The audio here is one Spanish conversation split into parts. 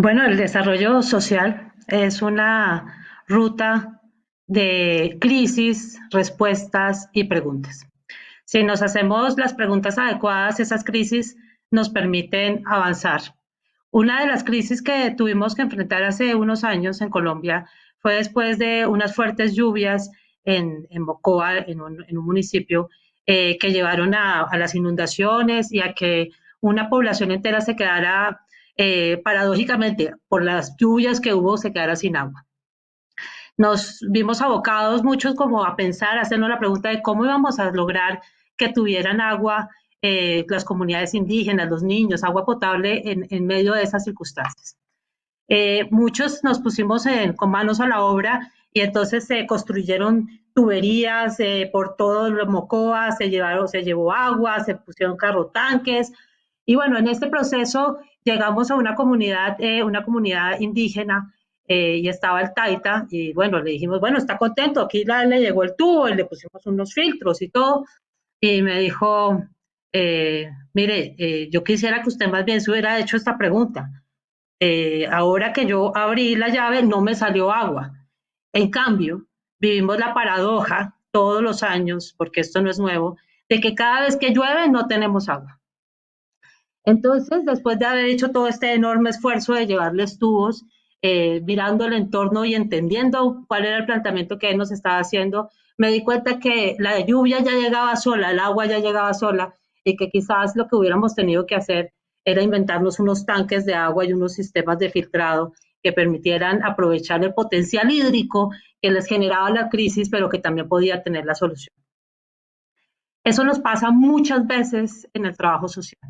Bueno, el desarrollo social es una ruta de crisis, respuestas y preguntas. Si nos hacemos las preguntas adecuadas, esas crisis nos permiten avanzar. Una de las crisis que tuvimos que enfrentar hace unos años en Colombia fue después de unas fuertes lluvias en Mocoa, en un municipio, que llevaron a las inundaciones y a que una población entera se quedara, paradójicamente, por las lluvias que hubo, se quedara sin agua. Nos vimos abocados muchos como a pensar, a hacernos la pregunta de cómo íbamos a lograr que tuvieran agua las comunidades indígenas, los niños, agua potable en medio de esas circunstancias. Muchos nos pusimos con manos a la obra y entonces se construyeron tuberías por todo el Mocoa, se llevó agua, se pusieron carro tanques y bueno, en este proceso llegamos a una comunidad indígena y estaba el Taita y bueno, le dijimos, bueno, está contento, aquí le llegó el tubo y le pusimos unos filtros y todo y me dijo, mire, yo quisiera que usted más bien se hubiera hecho esta pregunta. Ahora que yo abrí la llave no me salió agua. En cambio, vivimos la paradoja todos los años, porque esto no es nuevo, de que cada vez que llueve no tenemos agua. Entonces, después de haber hecho todo este enorme esfuerzo de llevarles tubos, mirando el entorno y entendiendo cuál era el planteamiento que él nos estaba haciendo, me di cuenta que la lluvia ya llegaba sola, el agua ya llegaba sola y que quizás lo que hubiéramos tenido que hacer era inventarnos unos tanques de agua y unos sistemas de filtrado que permitieran aprovechar el potencial hídrico que les generaba la crisis, pero que también podía tener la solución. Eso nos pasa muchas veces en el trabajo social,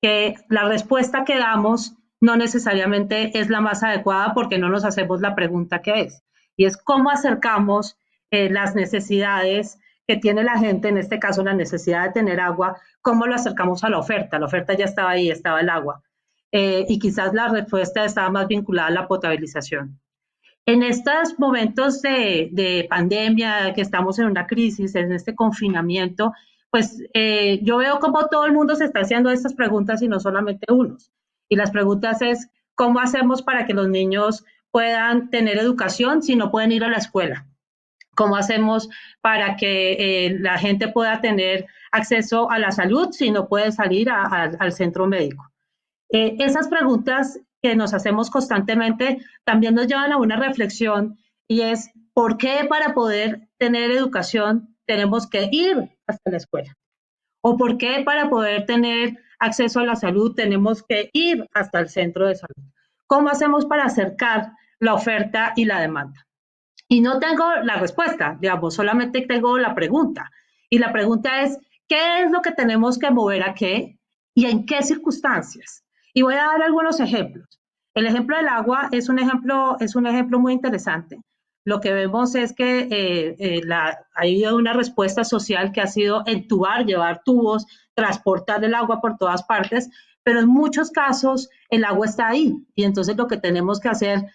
que la respuesta que damos no necesariamente es la más adecuada porque no nos hacemos la pregunta que es. Y es cómo acercamos las necesidades que tiene la gente, en este caso la necesidad de tener agua, cómo lo acercamos a la oferta. La oferta ya estaba ahí, estaba el agua. Y quizás la respuesta estaba más vinculada a la potabilización. En estos momentos de pandemia, que estamos en una crisis, en este confinamiento, pues yo veo como todo el mundo se está haciendo estas preguntas y no solamente unos. Y las preguntas es, ¿cómo hacemos para que los niños puedan tener educación si no pueden ir a la escuela? ¿Cómo hacemos para que la gente pueda tener acceso a la salud si no puede salir al centro médico? Esas preguntas que nos hacemos constantemente también nos llevan a una reflexión y es, ¿por qué para poder tener educación tenemos que ir hasta la escuela? ¿O por qué para poder tener acceso a la salud tenemos que ir hasta el centro de salud? ¿Cómo hacemos para acercar la oferta y la demanda? Y no tengo la respuesta, digamos, solamente tengo la pregunta. Y la pregunta es, ¿qué es lo que tenemos que mover a qué y en qué circunstancias? Y voy a dar algunos ejemplos. El ejemplo del agua es un ejemplo muy interesante. Lo que vemos es que ha habido una respuesta social que ha sido entubar, llevar tubos, transportar el agua por todas partes, pero en muchos casos el agua está ahí y entonces lo que tenemos que hacer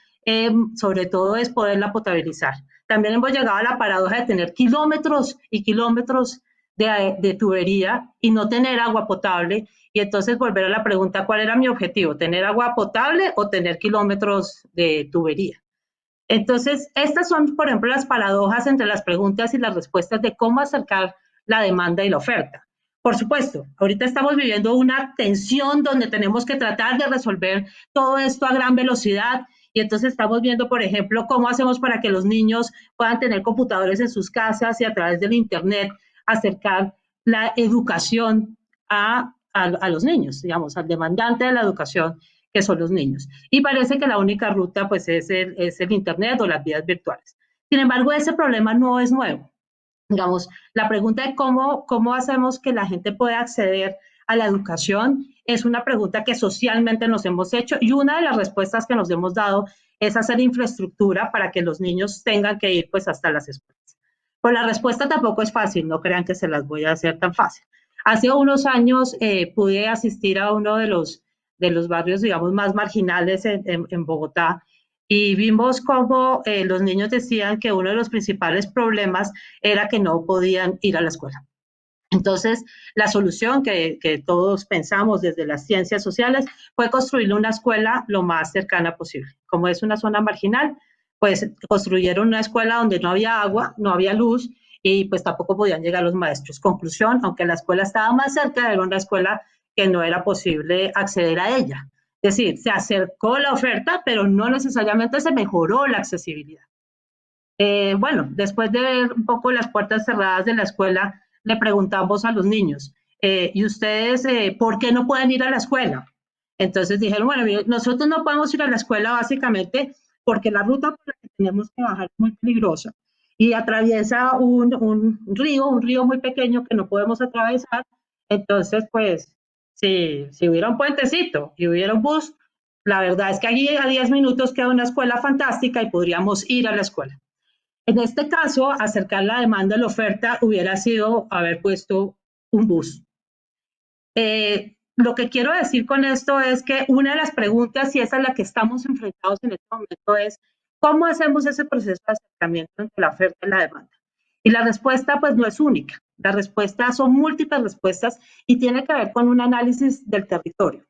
sobre todo es poderla potabilizar. También hemos llegado a la paradoja de tener kilómetros y kilómetros de tubería y no tener agua potable. Y entonces volver a la pregunta, ¿cuál era mi objetivo? ¿Tener agua potable o tener kilómetros de tubería? Entonces, estas son, por ejemplo, las paradojas entre las preguntas y las respuestas de cómo acercar la demanda y la oferta. Por supuesto, ahorita estamos viviendo una tensión donde tenemos que tratar de resolver todo esto a gran velocidad y entonces estamos viendo, por ejemplo, cómo hacemos para que los niños puedan tener computadores en sus casas y a través del Internet acercar la educación a los niños, digamos, al demandante de la educación, que son los niños. Y parece que la única ruta pues es el Internet o las vías virtuales. Sin embargo, ese problema no es nuevo. Digamos, la pregunta de cómo hacemos que la gente pueda acceder a la educación es una pregunta que socialmente nos hemos hecho y una de las respuestas que nos hemos dado es hacer infraestructura para que los niños tengan que ir pues hasta las escuelas. Pero la respuesta tampoco es fácil, no crean que se las voy a hacer tan fácil. Hace unos años pude asistir a uno de los barrios, digamos, más marginales en Bogotá y vimos cómo los niños decían que uno de los principales problemas era que no podían ir a la escuela. Entonces, la solución que todos pensamos desde las ciencias sociales fue construir una escuela lo más cercana posible. Como es una zona marginal, pues construyeron una escuela donde no había agua, no había luz y pues tampoco podían llegar los maestros. Conclusión, aunque la escuela estaba más cerca, era una escuela que no era posible acceder a ella. Es decir, se acercó la oferta, pero no necesariamente se mejoró la accesibilidad. Bueno, después de ver un poco las puertas cerradas de la escuela, le preguntamos a los niños, ¿y ustedes por qué no pueden ir a la escuela? Entonces dijeron, bueno, nosotros no podemos ir a la escuela básicamente porque la ruta por la que tenemos que bajar es muy peligrosa y atraviesa un río muy pequeño que no podemos atravesar. Entonces, pues, si hubiera un puentecito y hubiera un bus, la verdad es que allí a 10 minutos queda una escuela fantástica y podríamos ir a la escuela. En este caso, acercar la demanda a la oferta hubiera sido haber puesto un bus. Lo que quiero decir con esto es que una de las preguntas, y esa es la que estamos enfrentados en este momento, es ¿cómo hacemos ese proceso de acercamiento entre la oferta y la demanda? Y la respuesta pues no es única. La respuesta son múltiples respuestas y tiene que ver con un análisis del territorio.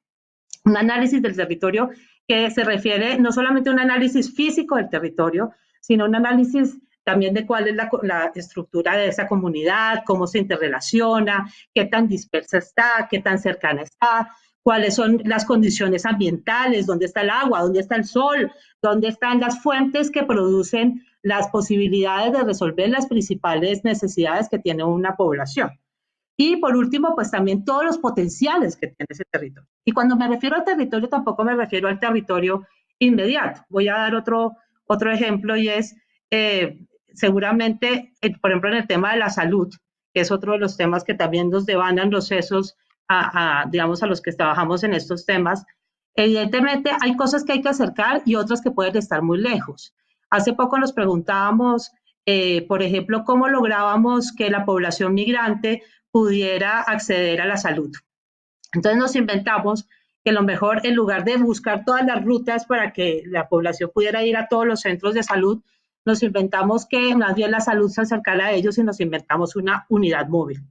Un análisis del territorio que se refiere no solamente a un análisis físico del territorio, sino un análisis también de cuál es la estructura de esa comunidad, cómo se interrelaciona, qué tan dispersa está, qué tan cercana está, cuáles son las condiciones ambientales, dónde está el agua, dónde está el sol, dónde están las fuentes que producen las posibilidades de resolver las principales necesidades que tiene una población. Y por último, pues también todos los potenciales que tiene ese territorio. Y cuando me refiero al territorio, tampoco me refiero al territorio inmediato. Voy a dar otro ejemplo y es, seguramente, por ejemplo, en el tema de la salud, que es otro de los temas que también nos devanan los sesos digamos, a los que trabajamos en estos temas. Evidentemente, hay cosas que hay que acercar y otras que pueden estar muy lejos. Hace poco nos preguntábamos, por ejemplo, cómo lográbamos que la población migrante pudiera acceder a la salud. Entonces nos inventamos que lo mejor, en lugar de buscar todas las rutas para que la población pudiera ir a todos los centros de salud, nos inventamos que más bien la salud se acercara a ellos y nos inventamos una unidad móvil.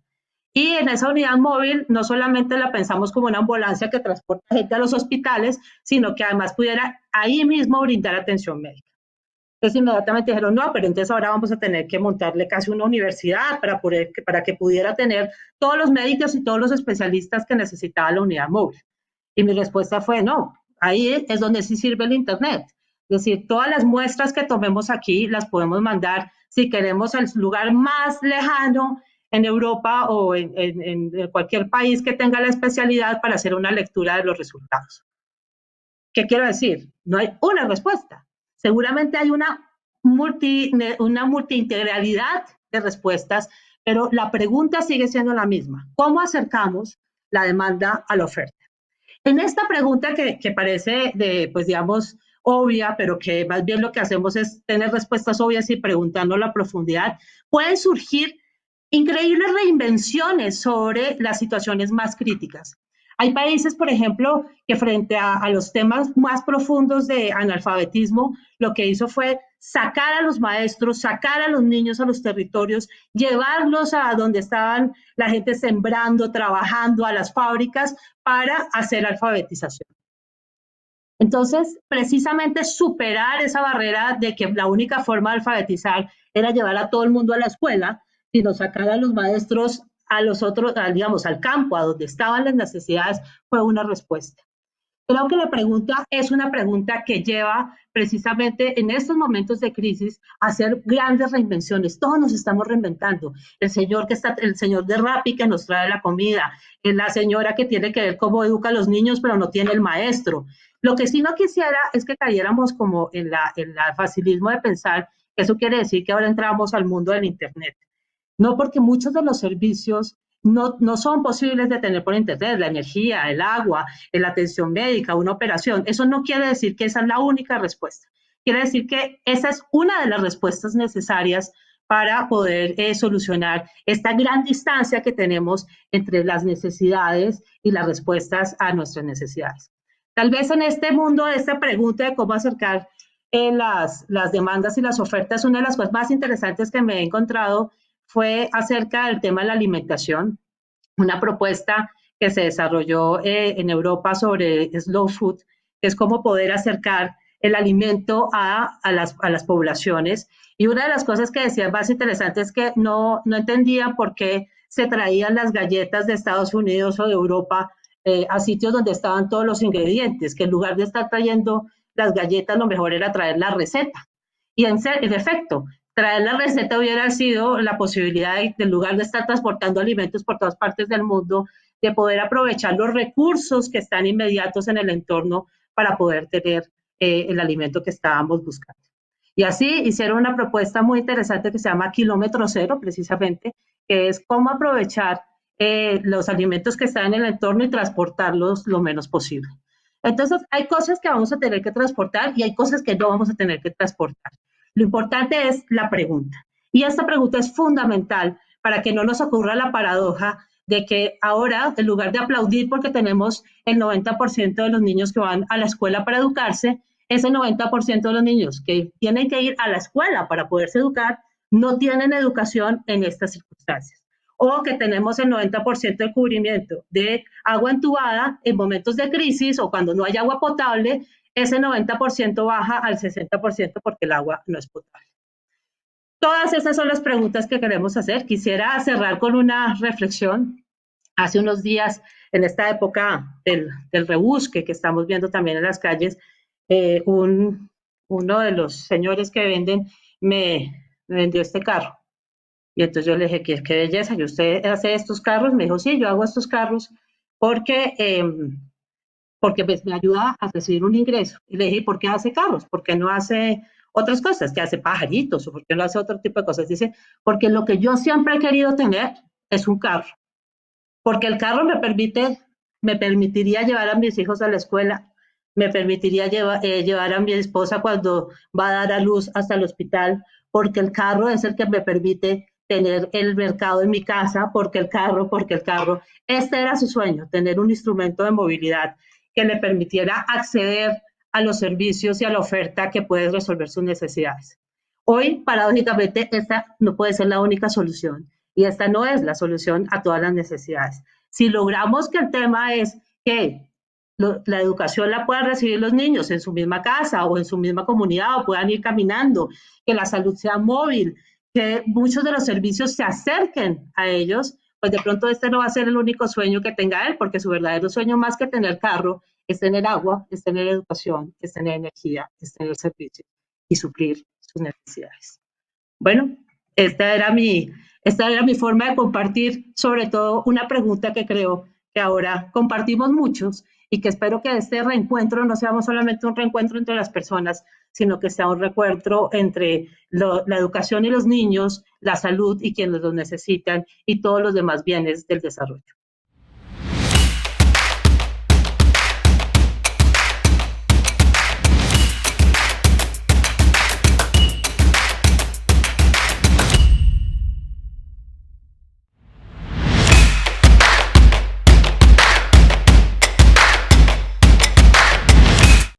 Y en esa unidad móvil no solamente la pensamos como una ambulancia que transporta gente a los hospitales, sino que además pudiera ahí mismo brindar atención médica. Entonces inmediatamente dijeron, no, pero entonces ahora vamos a tener que montarle casi una universidad para que pudiera tener todos los médicos y todos los especialistas que necesitaba la unidad móvil. Y mi respuesta fue, no, ahí es donde sí sirve el Internet. Es decir, todas las muestras que tomemos aquí las podemos mandar si queremos al lugar más lejano en Europa o en cualquier país que tenga la especialidad para hacer una lectura de los resultados. ¿Qué quiero decir? No hay una respuesta. Seguramente hay una multiintegralidad de respuestas, pero la pregunta sigue siendo la misma. ¿Cómo acercamos la demanda a la oferta? En esta pregunta que parece, pues digamos, obvia, pero que más bien lo que hacemos es tener respuestas obvias y preguntando la profundidad, pueden surgir increíbles reinvenciones sobre las situaciones más críticas. Hay países, por ejemplo, que frente a los temas más profundos de analfabetismo, lo que hizo fue sacar a los maestros, sacar a los niños a los territorios, llevarlos a donde estaban la gente sembrando, trabajando, a las fábricas, para hacer alfabetización. Entonces, precisamente superar esa barrera de que la única forma de alfabetizar era llevar a todo el mundo a la escuela, sino sacar a los maestros a los otros, digamos, al campo, a donde estaban las necesidades, fue una respuesta. Creo que la pregunta es una pregunta que lleva precisamente en estos momentos de crisis a hacer grandes reinvenciones. Todos nos estamos reinventando. El señor de Rappi que nos trae la comida, la señora que tiene que ver cómo educa a los niños pero no tiene el maestro. Lo que sí no quisiera es que cayéramos como en la facilismo de pensar que eso quiere decir que ahora entramos al mundo del Internet. No, porque muchos de los servicios no son posibles de tener por Internet, la energía, el agua, la atención médica, una operación. Eso no quiere decir que esa es la única respuesta. Quiere decir que esa es una de las respuestas necesarias para poder solucionar esta gran distancia que tenemos entre las necesidades y las respuestas a nuestras necesidades. Tal vez en este mundo, esta pregunta de cómo acercar las demandas y las ofertas, una de las cosas más interesantes que me he encontrado fue acerca del tema de la alimentación, una propuesta que se desarrolló en Europa sobre slow food, que es cómo poder acercar el alimento a las poblaciones. Y una de las cosas que decía más interesante es que no entendía por qué se traían las galletas de Estados Unidos o de Europa a sitios donde estaban todos los ingredientes, que en lugar de estar trayendo las galletas, lo mejor era traer la receta. Y en efecto, traer la receta hubiera sido la posibilidad de, en lugar de estar transportando alimentos por todas partes del mundo, de poder aprovechar los recursos que están inmediatos en el entorno para poder tener el alimento que estábamos buscando. Y así hicieron una propuesta muy interesante que se llama Kilómetro Cero, precisamente, que es cómo aprovechar los alimentos que están en el entorno y transportarlos lo menos posible. Entonces, hay cosas que vamos a tener que transportar y hay cosas que no vamos a tener que transportar. Lo importante es la pregunta. Y esta pregunta es fundamental para que no nos ocurra la paradoja de que ahora, en lugar de aplaudir porque tenemos el 90% de los niños que van a la escuela para educarse, ese 90% de los niños que tienen que ir a la escuela para poderse educar no tienen educación en estas circunstancias. O que tenemos el 90% de cubrimiento de agua entubada en momentos de crisis o cuando no hay agua potable, ese 90% baja al 60% porque el agua no es potable. Todas esas son las preguntas que queremos hacer. Quisiera cerrar con una reflexión. Hace unos días, en esta época del rebusque que estamos viendo también en las calles, uno de los señores que venden me vendió este carro. Y entonces yo le dije, qué belleza, ¿y usted hace estos carros? Me dijo, sí, yo hago estos carros porque, porque pues, me ayuda a recibir un ingreso. Y le dije, ¿por qué hace carros? ¿Por qué no hace otras cosas? ¿Que hace pajaritos? ¿O por qué no hace otro tipo de cosas? Dice, porque lo que yo siempre he querido tener es un carro. Porque el carro me permitiría llevar a mis hijos a la escuela, me permitiría llevar a mi esposa cuando va a dar a luz hasta el hospital, porque el carro es el que me permite tener el mercado en mi casa, porque el carro. Este era su sueño, tener un instrumento de movilidad que le permitiera acceder a los servicios y a la oferta que puede resolver sus necesidades. Hoy, paradójicamente, esta no puede ser la única solución y esta no es la solución a todas las necesidades. Si logramos que el tema es que la educación la puedan recibir los niños en su misma casa o en su misma comunidad o puedan ir caminando, que la salud sea móvil, que muchos de los servicios se acerquen a ellos, pues de pronto este no va a ser el único sueño que tenga él, porque su verdadero sueño más que tener carro es tener agua, es tener educación, es tener energía, es tener servicio y suplir sus necesidades. Bueno, esta era mi forma de compartir, sobre todo una pregunta que creo que ahora compartimos muchos y que espero que este reencuentro no sea solamente un reencuentro entre las personas, sino que sea un reencuentro entre la educación y los niños, la salud y quienes los necesitan y todos los demás bienes del desarrollo.